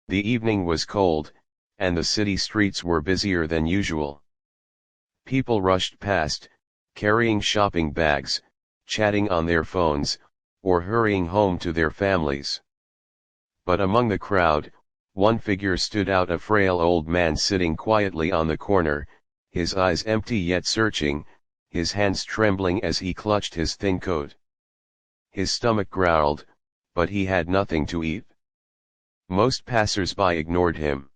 The evening was cold, and the city streets were busier than usual. People rushed past, carrying shopping bags, chatting on their phones, or hurrying home to their families. But among the crowd, one figure stood out, a frail old man sitting quietly on the corner, his eyes empty yet searching, his hands trembling as he clutched his thin coat. His stomach growled, but he had nothing to eat. Most passers-by ignored him.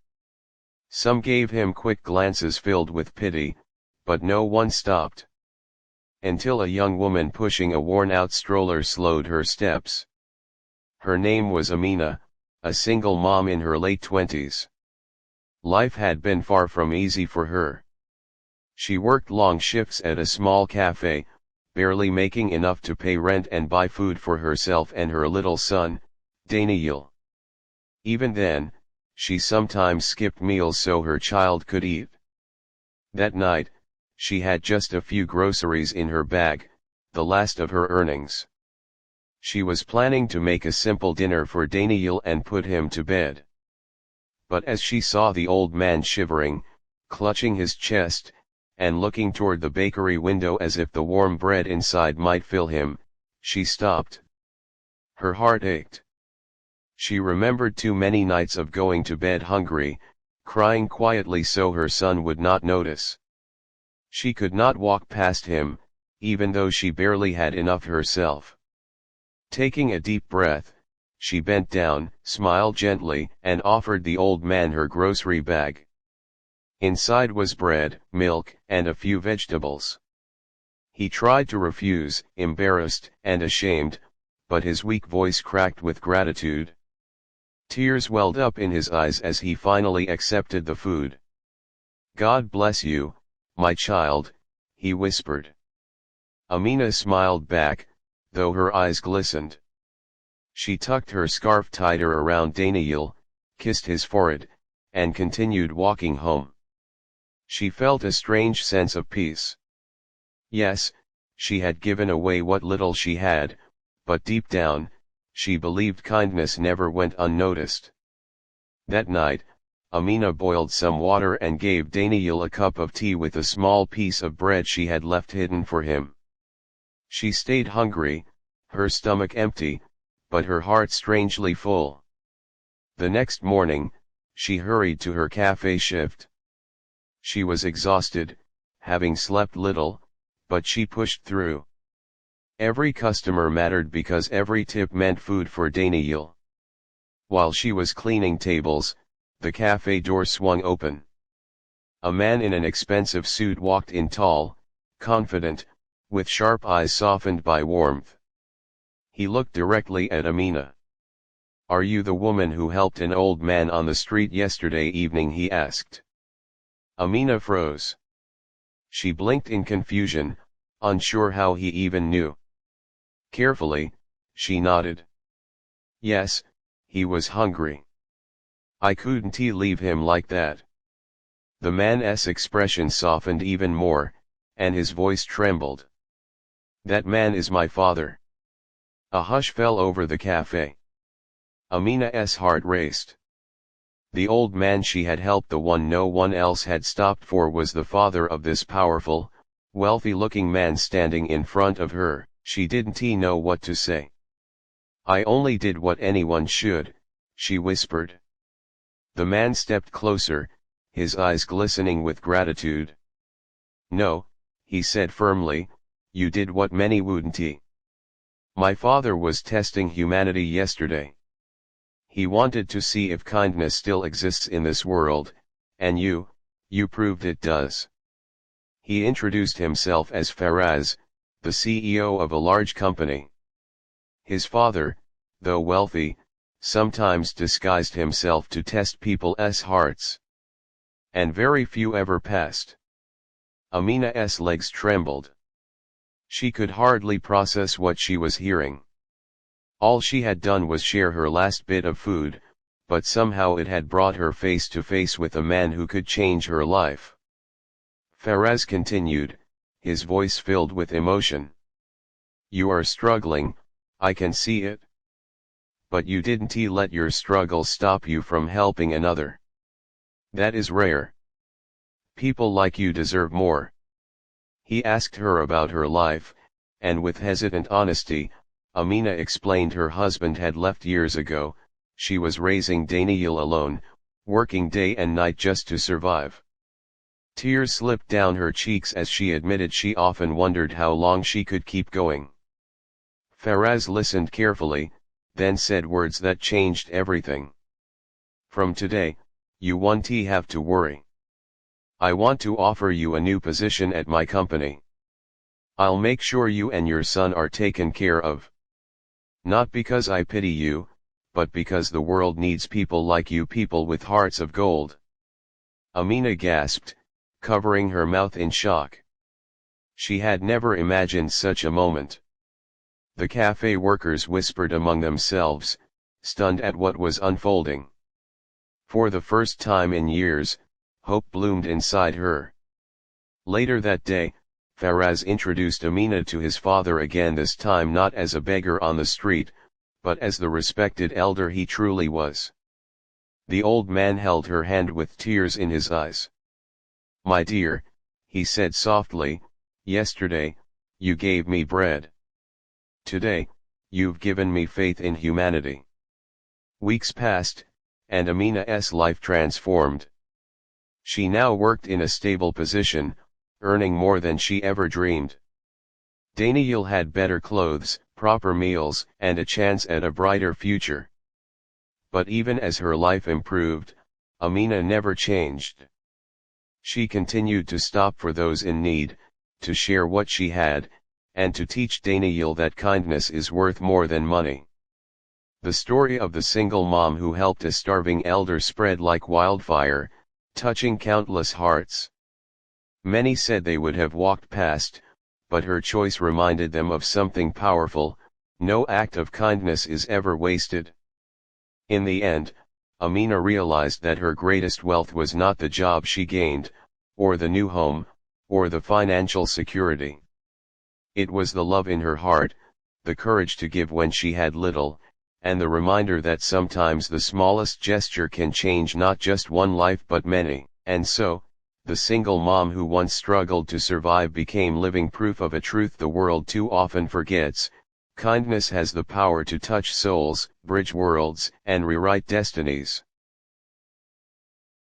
Some gave him quick glances filled with pity, but no one stopped. Until a young woman pushing a worn-out stroller slowed her steps. Her name was Amina, a single mom in her late 20s. Life had been far from easy for her. She worked long shifts at a small cafe, barely making enough to pay rent and buy food for herself and her little son, Daniel. Even then, she sometimes skipped meals so her child could eat. That night, she had just a few groceries in her bag, the last of her earnings. She was planning to make a simple dinner for Daniel and put him to bed. But as she saw the old man shivering, clutching his chest, and looking toward the bakery window as if the warm bread inside might fill him, she stopped. Her heart ached. She remembered too many nights of going to bed hungry, crying quietly so her son would not notice. She could not walk past him, even though she barely had enough herself. Taking a deep breath, she bent down, smiled gently, and offered the old man her grocery bag. Inside was bread, milk, and a few vegetables. He tried to refuse, embarrassed and ashamed, but his weak voice cracked with gratitude. Tears welled up in his eyes as he finally accepted the food. "God bless you, my child," he whispered. Amina smiled back, though her eyes glistened. She tucked her scarf tighter around Daniel, kissed his forehead, and continued walking home. She felt a strange sense of peace. Yes, she had given away what little she had, but deep down, she believed kindness never went unnoticed. That night, Amina boiled some water and gave Daniel a cup of tea with a small piece of bread she had left hidden for him. She stayed hungry, her stomach empty, but her heart strangely full. The next morning, she hurried to her cafe shift. She was exhausted, having slept little, but she pushed through. Every customer mattered because every tip meant food for Daniel. While she was cleaning tables, the cafe door swung open. A man in an expensive suit walked in, tall, confident, with sharp eyes softened by warmth. He looked directly at Amina. "Are you the woman who helped an old man on the street yesterday evening?" he asked. Amina froze. She blinked in confusion, unsure how he even knew. Carefully, she nodded. "Yes, he was hungry. I couldn't leave him like that." The man's expression softened even more, and his voice trembled. "That man is my father." A hush fell over the cafe. Amina's heart raced. The old man she had helped, the one no one else had stopped for, was the father of this powerful, wealthy-looking man standing in front of her. She didn't know what to say. "I only did what anyone should," she whispered. The man stepped closer, his eyes glistening with gratitude. "No," he said firmly, "you did what many wouldn't. My father was testing humanity yesterday. He wanted to see if kindness still exists in this world, and you proved it does." He introduced himself as Faraz, the CEO of a large company. His father, though wealthy, sometimes disguised himself to test people's hearts. And very few ever passed. Amina's legs trembled. She could hardly process what she was hearing. All she had done was share her last bit of food, but somehow it had brought her face to face with a man who could change her life. Faraz continued, his voice filled with emotion. "You are struggling, I can see it. but you didn't let your struggle stop you from helping another. That is rare. People like you deserve more. He asked her about her life, and with hesitant honesty, Amina explained her husband had left years ago. She was raising Daniel alone, working day and night just to survive. Tears slipped down her cheeks as she admitted she often wondered how long she could keep going. Faraz listened carefully, then said words that changed everything. From today, you won't have to worry. I want to offer you a new position at my company. I'll make sure you and your son are taken care of. Not because I pity you, but because the world needs people like you, people with hearts of gold. Amina gasped, covering her mouth in shock. She had never imagined such a moment. The cafe workers whispered among themselves, stunned at what was unfolding. For the first time in years, hope bloomed inside her. Later that day, Faraz introduced Amina to his father again, this time not as a beggar on the street, but as the respected elder he truly was. The old man held her hand with tears in his eyes. My dear, he said softly, yesterday, you gave me bread. Today, you've given me faith in humanity. Weeks passed, and Amina's life transformed. She now worked in a stable position, earning more than she ever dreamed. Daniel had better clothes, proper meals, and a chance at a brighter future. But even as her life improved, Amina never changed. She continued to stop for those in need, to share what she had, and to teach Daniel that kindness is worth more than money. The story of the single mom who helped a starving elder spread like wildfire, touching countless hearts. Many said they would have walked past, but her choice reminded them of something powerful: no act of kindness is ever wasted. In the end, Amina realized that her greatest wealth was not the job she gained, or the new home, or the financial security. It was the love in her heart, the courage to give when she had little, and the reminder that sometimes the smallest gesture can change not just one life but many. And so, the single mom who once struggled to survive became living proof of a truth the world too often forgets: kindness has the power to touch souls, bridge worlds, and rewrite destinies.